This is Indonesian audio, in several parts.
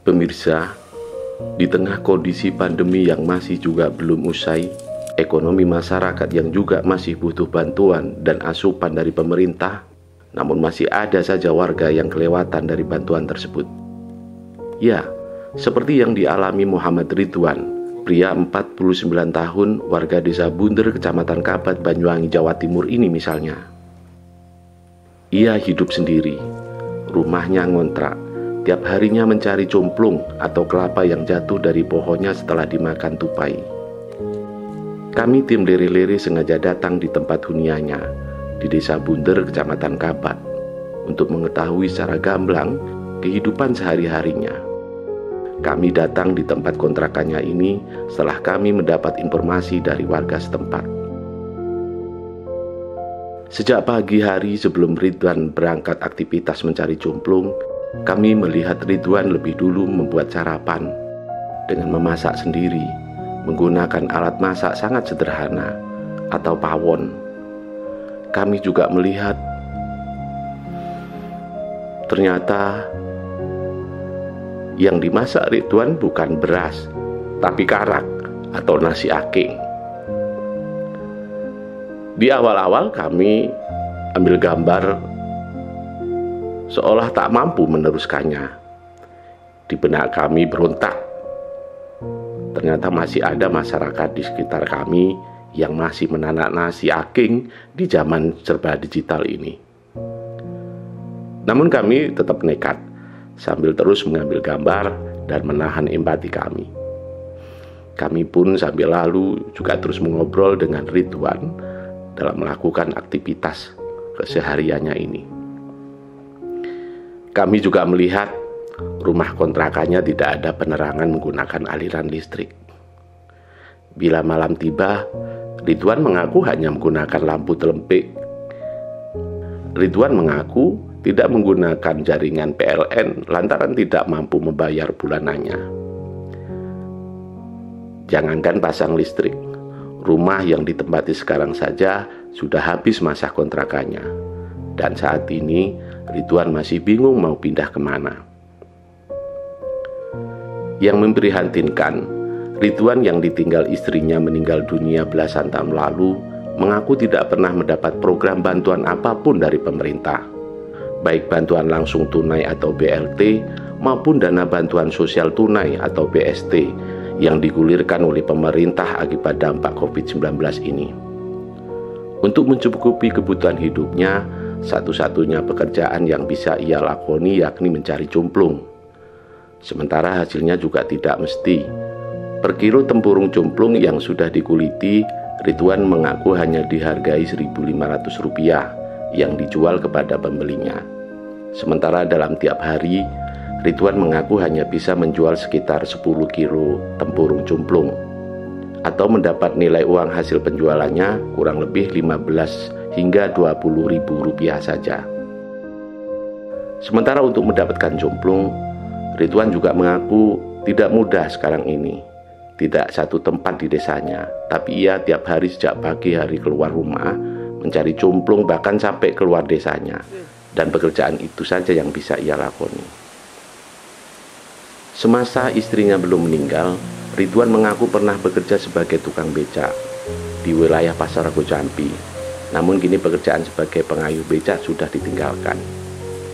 Pemirsa, di tengah kondisi pandemi yang masih juga belum usai, ekonomi masyarakat yang juga masih butuh bantuan dan asupan dari pemerintah, namun masih ada saja warga yang kelewatan dari bantuan tersebut. Ya, seperti yang dialami Muhammad Ridwan, pria 49 tahun warga desa Bunder, Kecamatan Kabat, Banyuwangi, Jawa Timur ini misalnya. Ia hidup sendiri, rumahnya ngontrak, tiap harinya mencari cumplung atau kelapa yang jatuh dari pohonnya setelah dimakan tupai. Kami tim Lere-Lere sengaja datang di tempat huniannya di desa Bunder, Kecamatan Kabat, untuk mengetahui secara gamblang kehidupan sehari-harinya. Kami datang di tempat kontrakannya ini setelah kami mendapat informasi dari warga setempat. Sejak pagi hari sebelum Ridwan berangkat aktivitas mencari cumplung, kami melihat Ridwan lebih dulu membuat sarapan dengan memasak sendiri, menggunakan alat masak sangat sederhana atau pawon. Kami juga melihat ternyata yang dimasak Ridwan bukan beras, tapi karak atau nasi aking. Di awal-awal kami ambil gambar seolah tak mampu meneruskannya. Di benak kami berontak. Ternyata masih ada masyarakat di sekitar kami yang masih menanak nasi aking di zaman serba digital ini. Namun kami tetap nekat, sambil terus mengambil gambar dan menahan empati kami. Kami pun sambil lalu juga terus mengobrol dengan Ridwan dalam melakukan aktivitas kesehariannya ini. Kami juga melihat rumah kontrakannya tidak ada penerangan menggunakan aliran listrik. Bila malam tiba, Ridwan mengaku hanya menggunakan lampu telempik. Ridwan mengaku tidak menggunakan jaringan PLN lantaran tidak mampu membayar bulanannya. Jangankan pasang listrik, rumah yang ditempati sekarang saja sudah habis masa kontrakannya. Dan saat ini Ridwan masih bingung mau pindah kemana. Yang memprihatinkan, Ridwan yang ditinggal istrinya meninggal dunia belasan tahun lalu mengaku tidak pernah mendapat program bantuan apapun dari pemerintah, baik bantuan langsung tunai atau BLT maupun dana bantuan sosial tunai atau BST yang digulirkan oleh pemerintah akibat dampak COVID-19 ini. Untuk mencukupi kebutuhan hidupnya, satu-satunya pekerjaan yang bisa ia lakoni yakni mencari cumplung. Sementara hasilnya juga tidak mesti. Per kilo tempurung cumplung yang sudah dikuliti, Ridwan mengaku hanya dihargai Rp1.500 yang dijual kepada pembelinya. Sementara dalam tiap hari, Ridwan mengaku hanya bisa menjual sekitar 10 kilo tempurung cumplung, atau mendapat nilai uang hasil penjualannya kurang lebih 15 hingga 20 ribu rupiah saja. Sementara untuk mendapatkan cumplung, Ridwan juga mengaku tidak mudah sekarang ini. Tidak satu tempat di desanya, tapi ia tiap hari sejak pagi hari keluar rumah mencari cumplung bahkan sampai keluar desanya, dan pekerjaan itu saja yang bisa ia lakoni. Semasa istrinya belum meninggal, Ridwan mengaku pernah bekerja sebagai tukang becak di wilayah Pasar Rago Jambi. Namun kini pekerjaan sebagai pengayuh becak sudah ditinggalkan,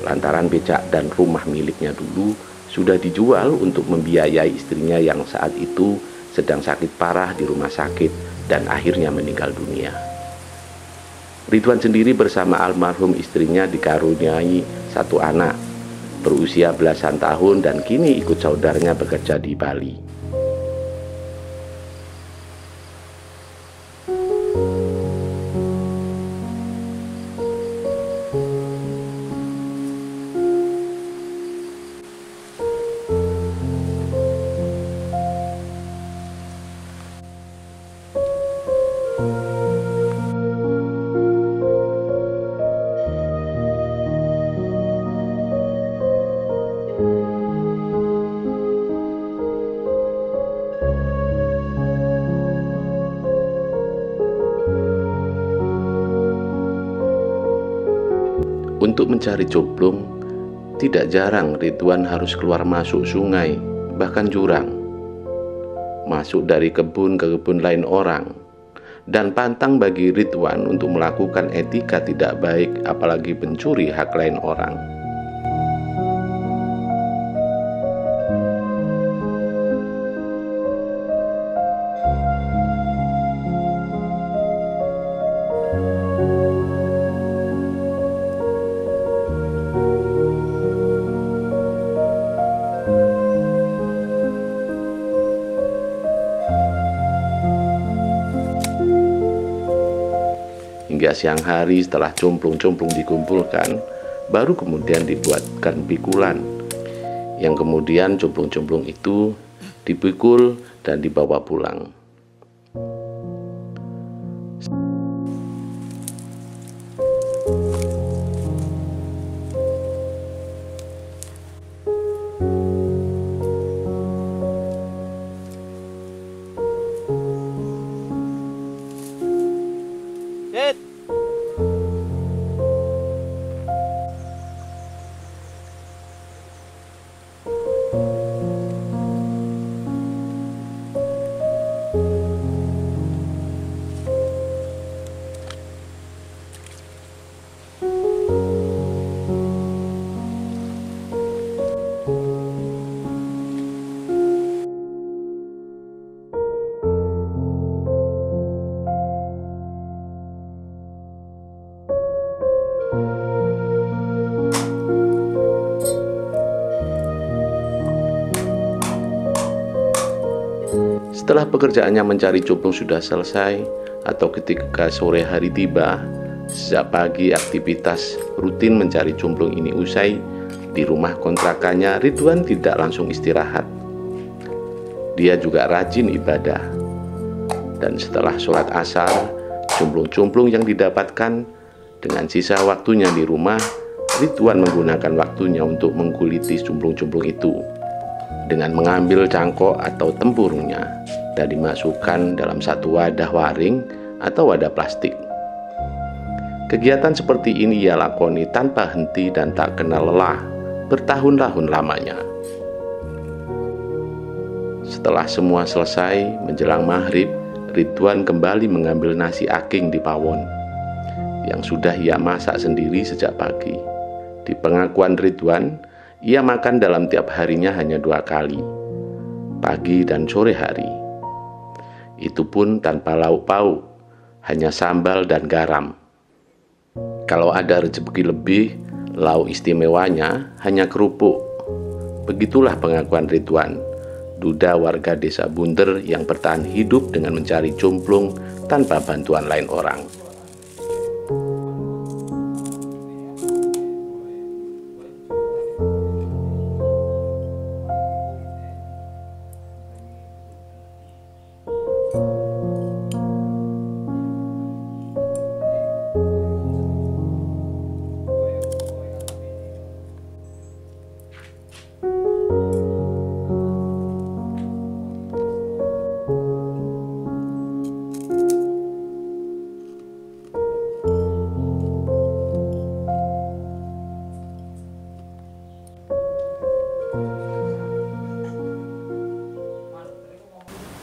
lantaran becak dan rumah miliknya dulu sudah dijual untuk membiayai istrinya yang saat itu sedang sakit parah di rumah sakit dan akhirnya meninggal dunia. Ridwan sendiri bersama almarhum istrinya dikaruniai satu anak berusia belasan tahun dan kini ikut saudaranya bekerja di Bali. Untuk mencari cumplung, Tidak jarang Ridwan harus keluar masuk sungai, bahkan jurang, masuk dari kebun ke kebun lain orang, dan pantang bagi Ridwan untuk melakukan etika tidak baik, apalagi mencuri hak lain orang. Hingga siang hari setelah cumplung-cumplung dikumpulkan, baru kemudian dibuatkan pikulan, yang kemudian cumplung-cumplung itu dipikul dan dibawa pulang. Setelah pekerjaannya mencari cumplung sudah selesai, atau ketika sore hari tiba, sejak pagi aktivitas rutin mencari cumplung ini usai, di rumah kontrakannya Ridwan tidak langsung istirahat. Dia juga rajin ibadah. Dan setelah sholat asar, cumplung-cumplung yang didapatkan dengan sisa waktunya di rumah, Ridwan menggunakan waktunya untuk mengkuliti cumplung-cumplung itu dengan mengambil cangkok atau tempurungnya dan dimasukkan dalam satu wadah waring atau wadah plastik. Kegiatan seperti ini ia lakoni tanpa henti dan tak kenal lelah bertahun-tahun lamanya. Setelah semua selesai, menjelang maghrib, Ridwan kembali mengambil nasi aking di pawon yang sudah ia masak sendiri sejak pagi. Di pengakuan Ridwan, ia makan dalam tiap harinya hanya 2 kali, pagi dan sore hari. Itu pun tanpa lauk pauk, hanya sambal dan garam. Kalau ada rezeki lebih, lauk istimewanya hanya kerupuk. Begitulah pengakuan Ridwan, duda warga desa Bunter yang bertahan hidup dengan mencari cumplung tanpa bantuan lain orang.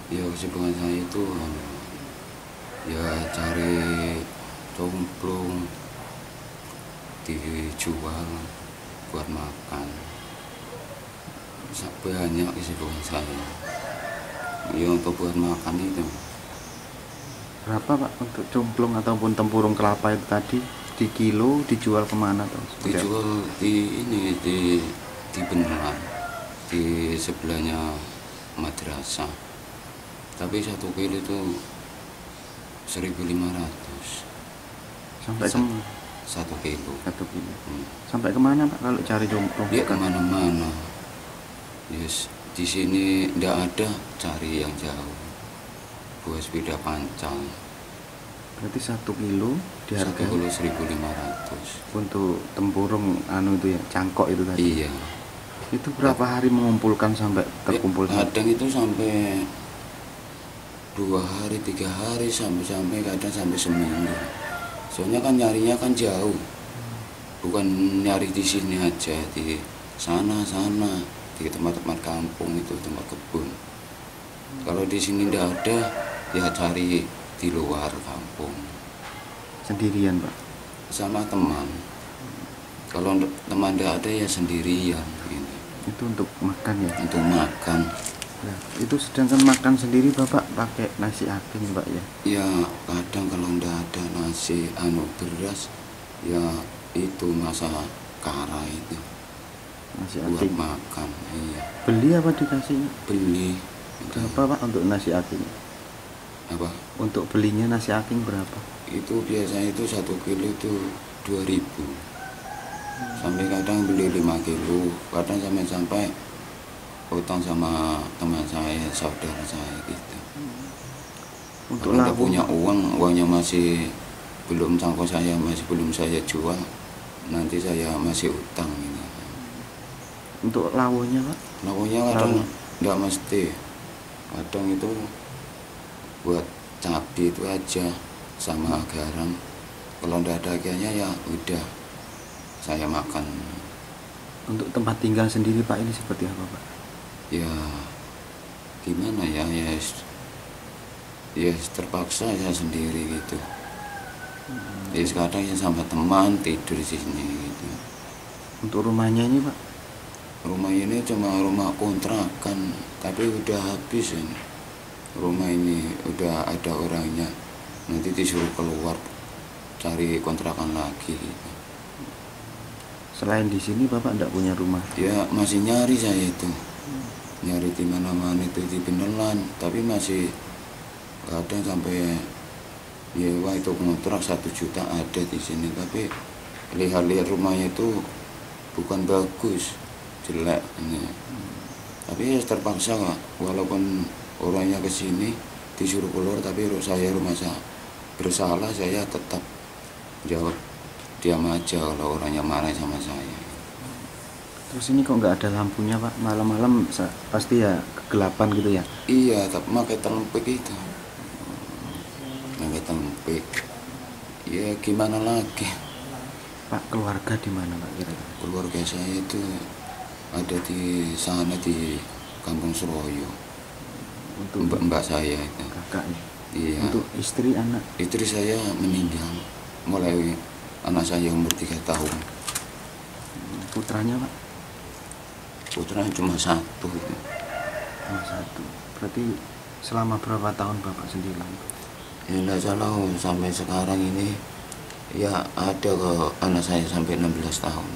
Ya kesibukan saya itu ya cari cumplung dijual buat makan. Banyak kesibukan saya. Ya untuk buat makan itu. Berapa Pak untuk cumplung ataupun tempurung kelapa itu tadi? Di kilo dijual kemana tuh? Dijual di ini di Benuan, di sebelahnya madrasah. Tapi 1 kilo itu 1.500. Sampai kemana? 1 kilo. 1 kilo. Sampai kemana Pak kalau cari cumplung? Ya kemana-mana. Yes, di sini tidak ada, cari yang jauh. Buat sepeda pancal. Berarti 1 kilo di harga 1 kilo 1.500. untuk tempurung anu itu ya, cangkok itu tadi. Iya. Itu berapa hari mengumpulkan sampai terkumpul? Kadang itu sampai 2 hari, 3 hari, sampai kadang sampai seminggu. Soalnya kan nyarinya kan jauh, bukan nyari di sini aja, di sana di tempat-tempat kampung itu, tempat kebun. Kalau di sini tidak ada, ya cari di luar kampung. Sendirian Pak? Sama teman. Kalau teman tidak ada ya sendirian. Gitu. Itu untuk makan ya? Untuk makan. Nah, itu sedangkan makan sendiri Bapak pakai nasi aking Pak ya? Ya kadang kalau tidak ada nasi beras, ya itu masalah kara itu. Nasi Buat aking. makan. Iya. Beli apa dikasihnya? Beli. Berapa Pak untuk nasi aking? Apa? Untuk Belinya nasi aking berapa? Itu biasanya itu 1 kilo itu 2.000. Sampai kadang beli 5 kilo, kadang sampai utang sama teman saya, saudara saya gitu. Untuk kalau nggak lauk punya uangnya masih belum sangko saya, masih belum saya jual, nanti saya masih utang gitu. Untuk lawuhnya Pak? Lauknya kadang nggak mesti, kadang itu buat cabai itu aja sama garam. Kalau nggak ada dagingnya ya udah saya makan. Untuk tempat tinggal sendiri Pak ini seperti apa Pak? Ya gimana ya, ya terpaksa ya sendiri gitu. Ya sekarang ya sama teman tidur di sini gitu. Untuk rumahnya ini Pak? Rumah ini cuma rumah kontrakan, tapi udah habis ini. Rumah ini udah ada orangnya, nanti disuruh keluar cari kontrakan lagi gitu. Selain di sini Bapak enggak punya rumah? Ya masih nyari saya itu, nyari di mana-mana itu, di beneran, tapi masih kadang sampai nyewa itu kontrak 1 juta ada di sini, tapi lihat-lihat rumahnya itu bukan bagus, jelek ini. Tapi ya terpaksa Kak, walaupun orangnya ke sini disuruh keluar, tapi saya rumah saya bersalah, saya tetap jawab diam aja kalau orangnya marah sama saya. Terus ini kok nggak ada lampunya Pak? Malam-malam pasti ya kegelapan gitu ya? Iya, tapi pakai telempik itu. Pakai telempik. Ya gimana lagi? Pak, keluarga di mana Pak kira-kira? Keluarga saya itu ada di sana di Kampung Seroyo. Untuk Mbak saya itu. kakaknya? Iya. Untuk istri, anak? Istri saya meninggal mulai anak saya umur 3 tahun. Putranya Pak? Putra cuma 1. Cuma 1. Berarti selama berapa tahun Bapak sendiri? Ya enggak salah sampai sekarang ini ya ada ke anak saya sampai 16 tahun.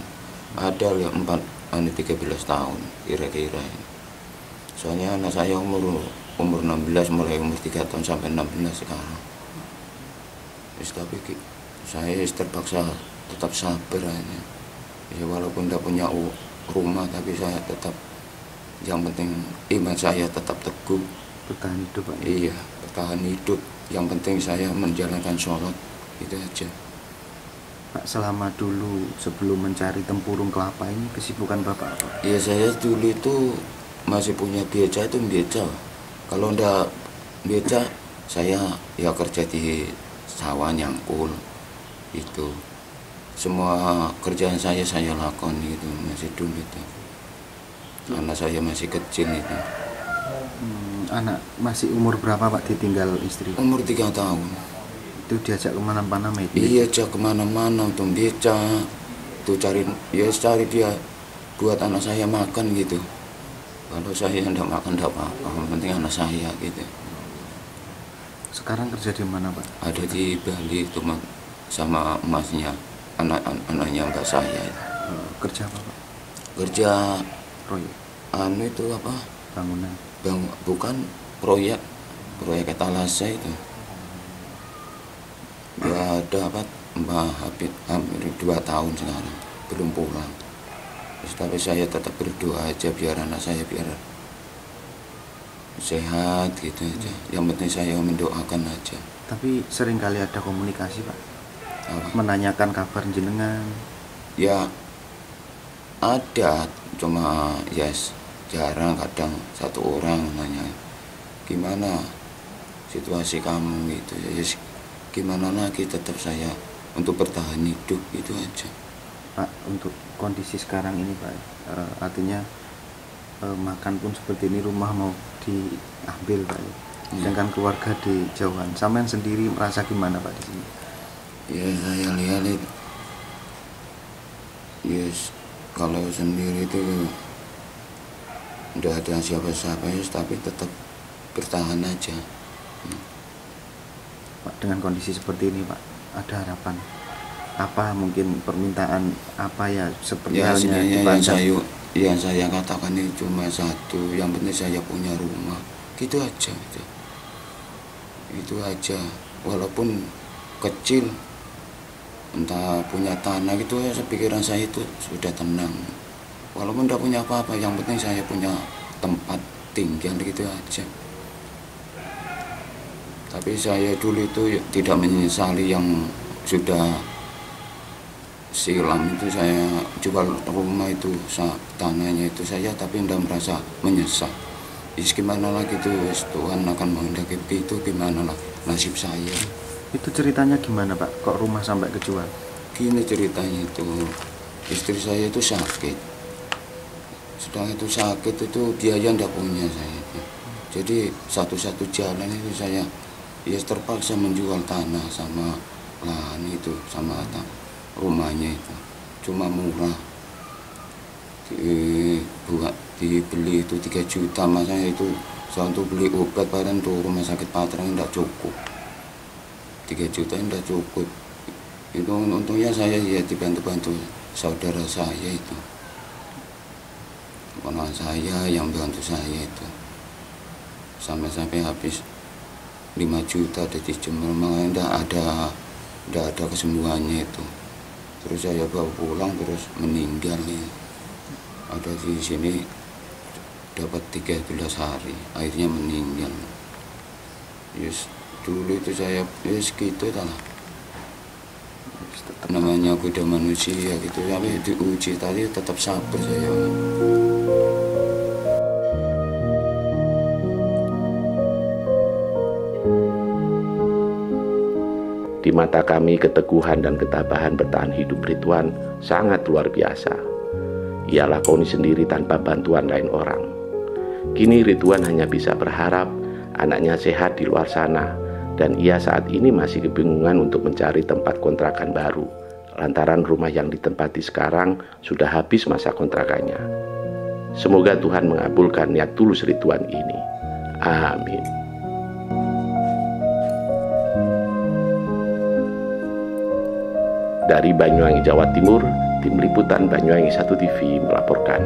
Ada ya 13 tahun kira-kira. Soalnya anak saya umur 16, mulai umur 3 tahun sampai 16 sekarang. Tapi saya terpaksa tetap sabar aja. Ya walaupun tidak punya rumah, tapi saya tetap, yang penting iman saya tetap teguh. Bertahan hidup Pak? Iya, bertahan hidup. Yang penting saya menjalankan sholat, itu aja. Pak, selama dulu sebelum mencari tempurung kelapa ini kesibukan Bapak apa? Ya saya dulu itu masih punya beca, itu beca. Kalau ndak beca, saya ya kerja di sawah nyangkul itu. Semua kerjaan saya lakukan gitu masih dulu itu. Anak saya masih kecil itu. Anak masih umur berapa Pak ditinggal istri? Umur 3 tahun. Itu diajak kemana-mana Pak? Iya, ajak kemana-mana untuk beca. Tuh cari cari dia buat anak saya makan gitu. Kalau saya enggak makan enggak apa-apa, yang penting anak saya gitu. Sekarang kerja di mana Pak? Ada di Bali itu sama emasnya, anaknya mbak saya. Kerja apa Pak? Kerja Proyek? itu apa? Bangunan? Bukan proyek etalase itu. Ya ada apa? Hampir 2 tahun sekarang belum pulang. Tapi saya tetap berdoa aja biar anak saya biar sehat gitu aja. Yang penting saya mendoakan aja. Tapi sering kali ada komunikasi Pak? Apa? Menanyakan kabar jenengan? Ya ada, cuma jarang, kadang 1 orang nanya gimana situasi kamu gitu ya. Gimana lagi, tetap saya untuk bertahan hidup itu aja. Pak untuk kondisi sekarang ini Pak? Artinya makan pun seperti ini, rumah mau diambil Pak, sedangkan keluarga di jauhan. Sampean sendiri merasa gimana Pak di sini? Ya saya lihat itu, yes, kalau sendiri itu udah ada siapa-siapa ya, tapi tetap bertahan aja. Pak, dengan kondisi seperti ini Pak, ada harapan apa, mungkin permintaan apa ya, seperti Ya halnya sebenarnya yang saya katakan ini cuma satu, yang penting saya punya rumah, gitu aja gitu. Itu aja, walaupun kecil, entah punya tanah gitu ya, pikiran saya itu sudah tenang. Walaupun tidak punya apa-apa, yang penting saya punya tempat tinggal, gitu aja. Tapi saya dulu itu tidak menyesali yang sudah silam itu, saya jual rumah itu, tanahnya itu saya, tapi tidak merasa menyesal. Gimana lagi tuh, Tuhan akan menghendaki begitu, gimana lah nasib saya. Itu ceritanya gimana Pak, kok rumah sampai kejual? Gini ceritanya itu, istri saya itu sakit, sedang itu sakit itu biaya tidak punya saya. Jadi satu-satu jalan itu saya ya terpaksa menjual tanah sama lahan itu, sama rumahnya itu, cuma murah, dibeli itu 3 juta, masanya itu saya untuk beli obat badan tuh rumah sakit Patrang tidak cukup, 3 juta tidak cukup. Itu untungnya saya ya dibantu-bantu saudara saya itu, ponakan saya yang bantu saya itu, sampai habis 5 juta dari Jember, makanya tidak ada kesembuhannya itu. Terus saya bawa pulang, terus meninggal ya. Ada di sini dapat 13 hari, akhirnya meninggal. Yes, dulu itu saya gitu lah. Namanya kuda manusia gitu, tapi diuji tadi tetap sabar saya. Di mata kami, keteguhan dan ketabahan bertahan hidup Ridwan sangat luar biasa. Ia lakoni sendiri tanpa bantuan lain orang. Kini Ridwan hanya bisa berharap anaknya sehat di luar sana, dan ia saat ini masih kebingungan untuk mencari tempat kontrakan baru, lantaran rumah yang ditempati sekarang sudah habis masa kontrakannya. Semoga Tuhan mengabulkan niat tulus Ridwan ini. Amin. Dari Banyuwangi, Jawa Timur, Tim Liputan Banyuwangi 1 TV melaporkan.